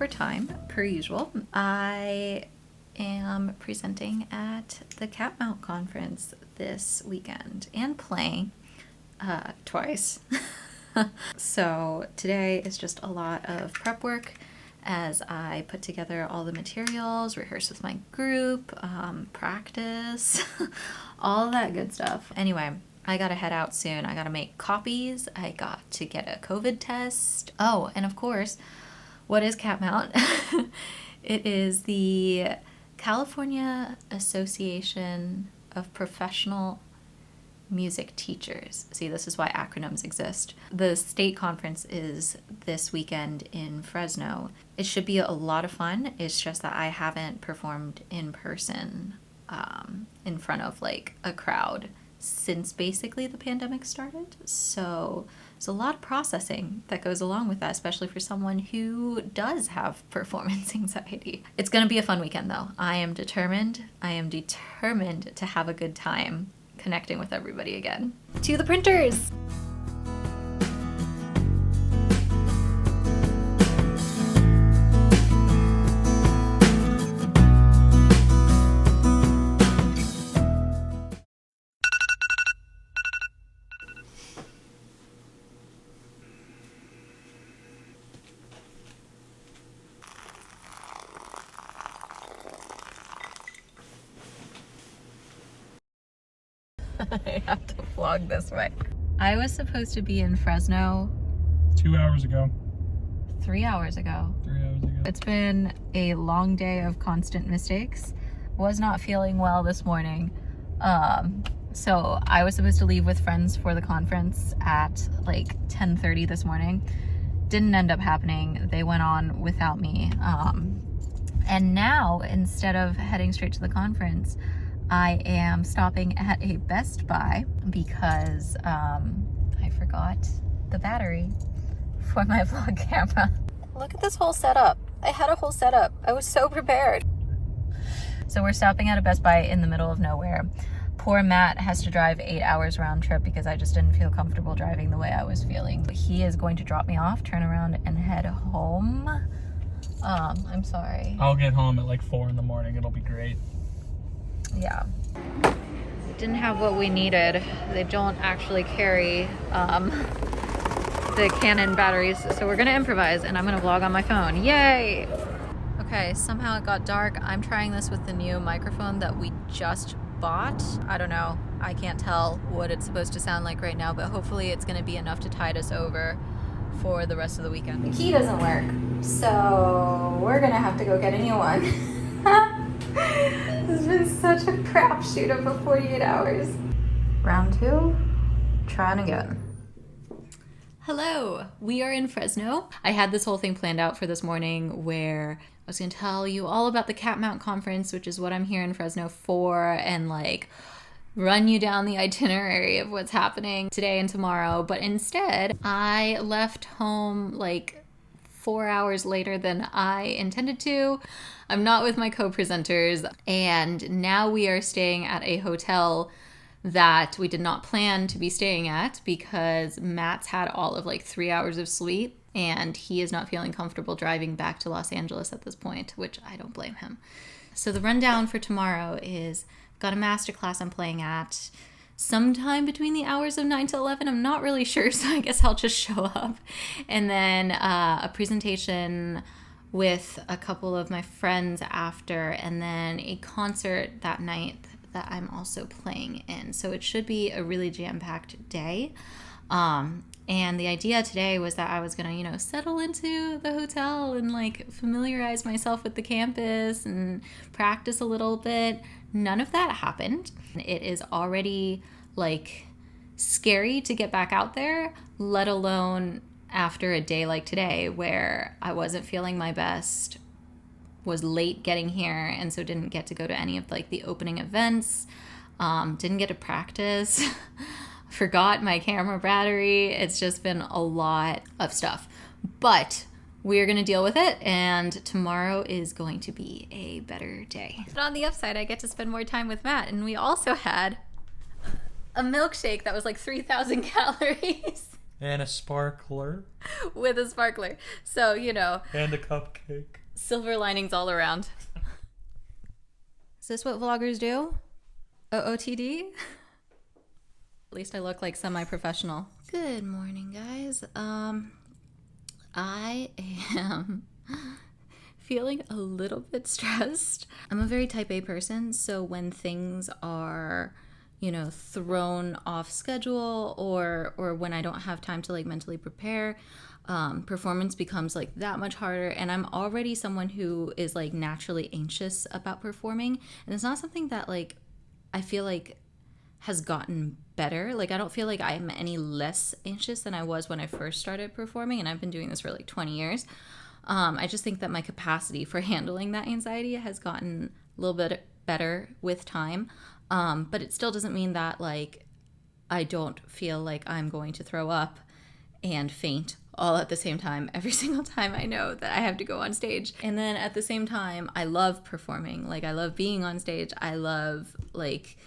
for time, per usual. I am presenting at the CAPMT conference this weekend and playing twice. So today is just a lot of prep work as I put together all the materials, rehearse with my group, practice, all that good stuff. Anyway, I gotta head out soon. I gotta make copies. I got to get a COVID test. Oh, and of course, what is CAPMT? It is the California Association of Professional Music Teachers. See, this is why acronyms exist. The state conference is this weekend in Fresno. It should be a lot of fun. It's just that I haven't performed in person in front of like a crowd since basically the pandemic started. So there's a lot of processing that goes along with that, especially for someone who does have performance anxiety. It's going to be a fun weekend though. I am determined to have a good time connecting with everybody again. To the printers! I have to vlog this way. I was supposed to be in Fresno 2 hours ago. 3 hours ago. 3 hours ago. It's been a long day of constant mistakes. Was not feeling well this morning. So I was supposed to leave with friends for the conference at like 10:30 this morning. Didn't end up happening. They went on without me. And now, instead of heading straight to the conference, I am stopping at a Best Buy because I forgot the battery for my vlog camera. Look at this whole setup. I had a whole setup. I was so prepared. So we're stopping at a Best Buy in the middle of nowhere. Poor Matt has to drive 8 hours round trip because I just didn't feel comfortable driving the way I was feeling. He is going to drop me off, turn around, and head home. I'm sorry. I'll get home at like 4 in the morning. It'll be great. Yeah. Didn't have what we needed. They don't actually carry the Canon batteries, so we're gonna improvise and I'm gonna vlog on my phone. Yay! Okay, somehow it got dark. I'm trying this with the new microphone that we just bought. I don't know. I can't tell what it's supposed to sound like right now, but hopefully it's gonna be enough to tide us over for the rest of the weekend. The key doesn't work, so we're gonna have to go get a new one. This has been such a crapshoot of a 48 hours. Round 2, trying again. Hello, we are in Fresno. I had this whole thing planned out for this morning where I was gonna tell you all about the CAPMT conference, which is what I'm here in Fresno for, and like run you down the itinerary of what's happening today and tomorrow. But instead, I left home like 4 hours later than I intended to. I'm not with my co-presenters, and now we are staying at a hotel that we did not plan to be staying at because Matt's had all of like 3 hours of sleep and he is not feeling comfortable driving back to Los Angeles at this point, which I don't blame him. So the rundown for tomorrow is I've got a masterclass I'm playing at sometime between the hours of 9 to 11. I'm not really sure, so I guess I'll just show up. And then a presentation with a couple of my friends after, and then a concert that night that I'm also playing in. So it should be a really jam-packed day. And the idea today was that I was gonna, settle into the hotel and like familiarize myself with the campus and practice a little bit. None of that happened. It is already like scary to get back out there, let alone after a day like today where I wasn't feeling my best, was late getting here, and so didn't get to go to any of like the opening events, didn't get to practice, forgot my camera battery. It's just been a lot of stuff, but we're gonna deal with it, and tomorrow is going to be a better day. But on the upside, I get to spend more time with Matt, and we also had a milkshake that was like 3,000 calories. And a sparkler. With a sparkler. So, you know. And a cupcake. Silver linings all around. Is this what vloggers do? OOTD? At least I look like semi-professional. Good morning, guys. I am feeling a little bit stressed. I'm a very type A person, so when things are, you know, thrown off schedule or when I don't have time to like mentally prepare, performance becomes like that much harder. And I'm already someone who is like naturally anxious about performing, and it's not something that like I feel like has gotten better. Like I don't feel like I'm any less anxious than I was when I first started performing, and I've been doing this for like 20 years. I just think that my capacity for handling that anxiety has gotten a little bit better with time. But it still doesn't mean that like I don't feel like I'm going to throw up and faint all at the same time every single time I know that I have to go on stage. And then at the same time, I love performing. Like I love being on stage. I love like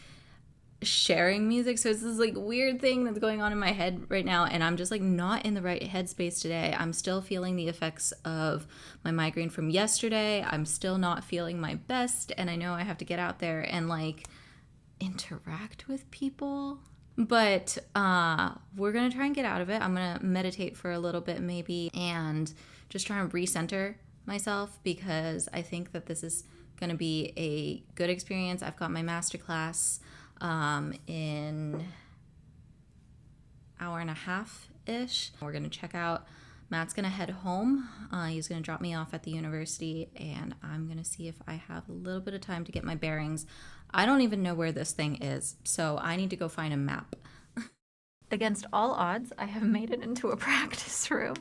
sharing music. So it's this like weird thing that's going on in my head right now, and I'm just like not in the right headspace today. I'm still feeling the effects of my migraine from yesterday. I'm still not feeling my best, and I know I have to get out there and like interact with people. But we're gonna try and get out of it. I'm gonna meditate for a little bit maybe and just try and recenter myself, because I think that this is gonna be a good experience. I've got my masterclass in hour and a half ish. We're gonna check out. Matt's gonna head home. He's gonna drop me off at the university, and I'm gonna see if I have a little bit of time to get my bearings. I don't even know where this thing is, so I need to go find a map. Against all odds, I have made it into a practice room.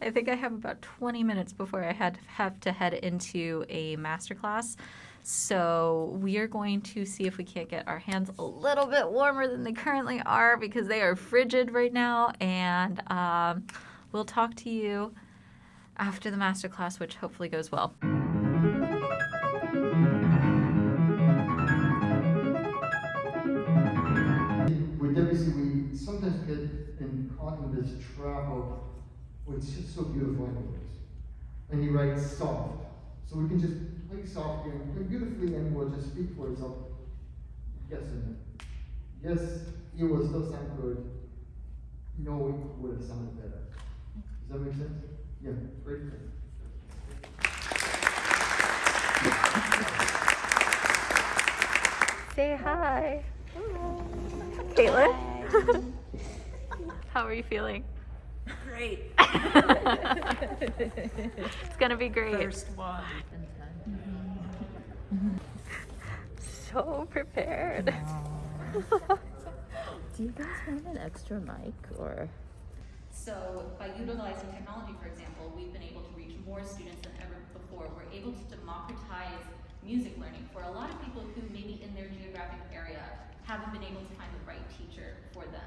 I think I have about 20 minutes before I have to head into a masterclass. So we are going to see if we can't get our hands a little bit warmer than they currently are, because they are frigid right now. And we'll talk to you after the masterclass, which hopefully goes well. With Debussy, we sometimes get caught in this trap of, oh, it's just so beautiful anyways. And he writes soft. So we can just play softly and play beautifully, and we'll just speak for itself. Yes or no? Yes, it will still sound good. No, it would have sounded better. Does that make sense? Yeah, great. Say hi. Hello. Caitlin. How are you feeling? Great. It's gonna be great. First one. So prepared. Do you guys want an extra mic or? So by utilizing technology, for example, we've been able to reach more students than ever before. We're able to democratize music learning for a lot of people who maybe in their geographic area haven't been able to find the right teacher for them.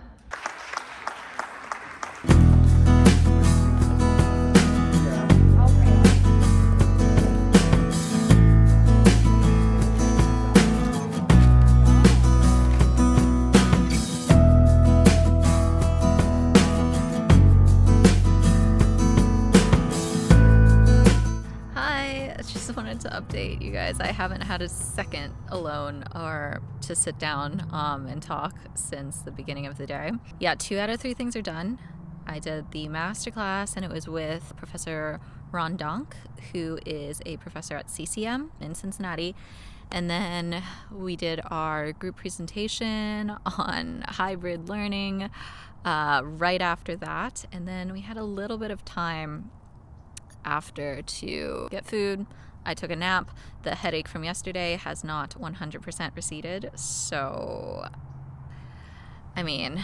To update you guys, I haven't had a second alone or to sit down and talk since the beginning of the day. Yeah, 2 out of 3 things are done. I did the masterclass, and it was with Professor Ron Donk, who is a professor at CCM in Cincinnati. And then we did our group presentation on hybrid learning right after that. And then we had a little bit of time after to get food. I took a nap. The headache from yesterday has not 100% receded. So, I mean,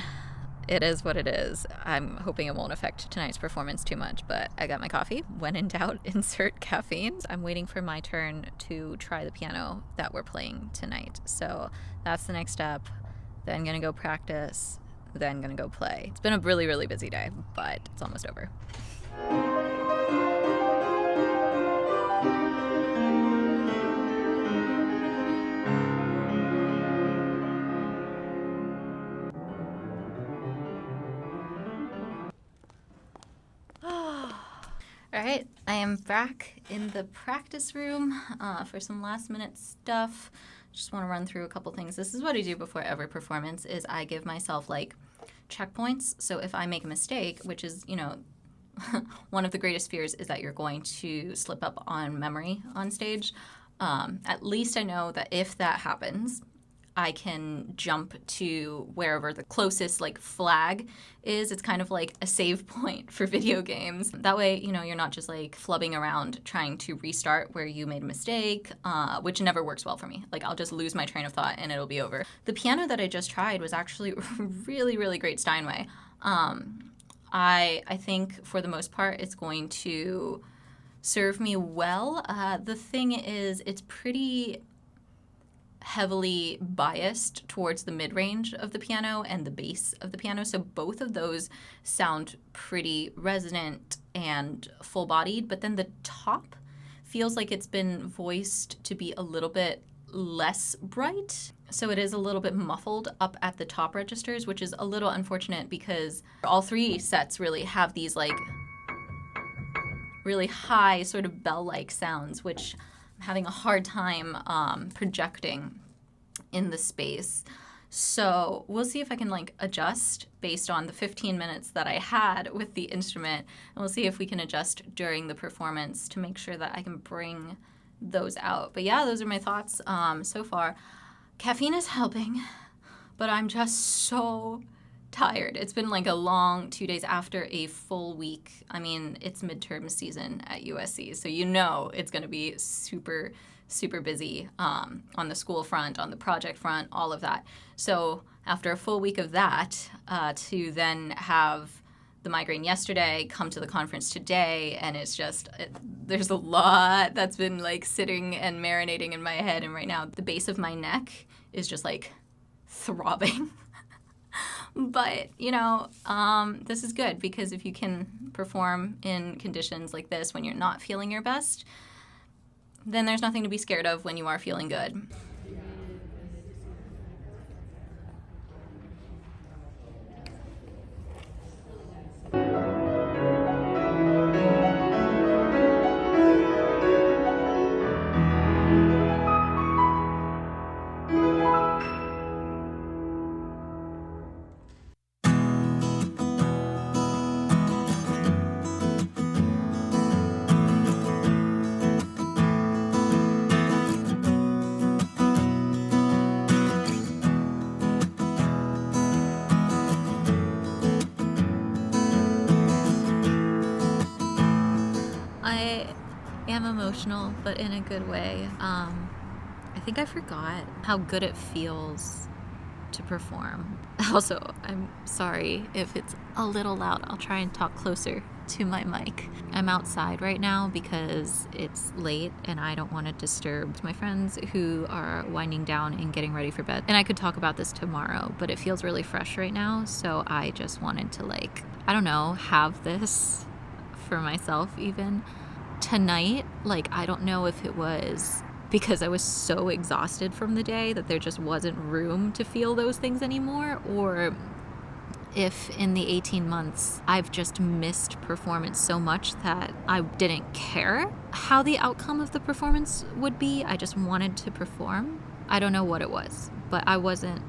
it is what it is. I'm hoping it won't affect tonight's performance too much, but I got my coffee. When in doubt, insert caffeine. I'm waiting for my turn to try the piano that we're playing tonight. So that's the next step. Then gonna go practice, then gonna go play. It's been a really, really busy day, but it's almost over. I am back in the practice room for some last minute stuff. Just want to run through a couple things. This is what I do before every performance is I give myself like checkpoints. So if I make a mistake, which is, you know, one of the greatest fears is that you're going to slip up on memory on stage. At least I know that if that happens, I can jump to wherever the closest like flag is. It's kind of like a save point for video games. That way, you know, you're not just like flubbing around trying to restart where you made a mistake, which never works well for me. Like I'll just lose my train of thought and it'll be over. The piano that I just tried was actually really, really great Steinway. I think for the most part it's going to serve me well. The thing is, it's pretty heavily biased towards the mid-range of the piano and the bass of the piano. So both of those sound pretty resonant and full-bodied, but then the top feels like it's been voiced to be a little bit less bright. So it is a little bit muffled up at the top registers, which is a little unfortunate because all three sets really have these like really high sort of bell-like sounds, which I'm having a hard time projecting in the space. So we'll see if I can like adjust based on the 15 minutes that I had with the instrument, and we'll see if we can adjust during the performance to make sure that I can bring those out. But yeah, those are my thoughts so far. Caffeine is helping, but I'm just so tired. It's been like a long 2 days after a full week. I mean, it's midterm season at USC, so you know it's going to be super, super busy on the school front, on the project front, all of that. So after a full week of that, to then have the migraine yesterday, come to the conference today, and it's just, there's a lot that's been like sitting and marinating in my head, and right now the base of my neck is just like throbbing. But, you know, this is good because if you can perform in conditions like this when you're not feeling your best, then there's nothing to be scared of when you are feeling good. I am emotional, but in a good way. I think I forgot how good it feels to perform. Also, I'm sorry if it's a little loud. I'll try and talk closer to my mic. I'm outside right now because it's late and I don't want to disturb my friends who are winding down and getting ready for bed. And I could talk about this tomorrow, but it feels really fresh right now, so I just wanted to like, I don't know, have this for myself even. Tonight, like, I don't know if it was because I was so exhausted from the day that there just wasn't room to feel those things anymore, or if in the 18 months I've just missed performance so much that I didn't care how the outcome of the performance would be. I just wanted to perform. I don't know what it was, but I wasn't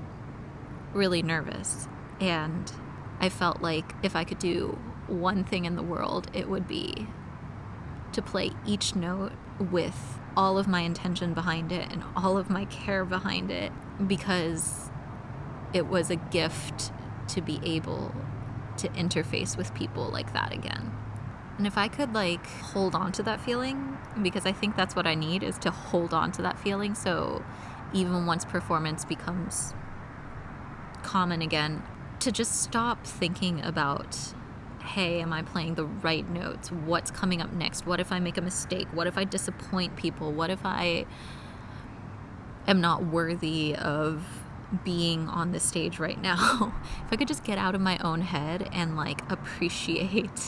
really nervous, and I felt like if I could do one thing in the world, it would be to play each note with all of my intention behind it and all of my care behind it, because it was a gift to be able to interface with people like that again. And if I could like hold on to that feeling, because I think that's what I need, is to hold on to that feeling, so even once performance becomes common again, to just stop thinking about, hey, am I playing the right notes? What's coming up next? What if I make a mistake? What if I disappoint people? What if I am not worthy of being on the stage right now? If I could just get out of my own head and like appreciate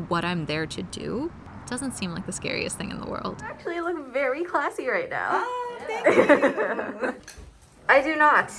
what I'm there to do, it doesn't seem like the scariest thing in the world. Actually, you look very classy right now. Oh, thank you. I do not.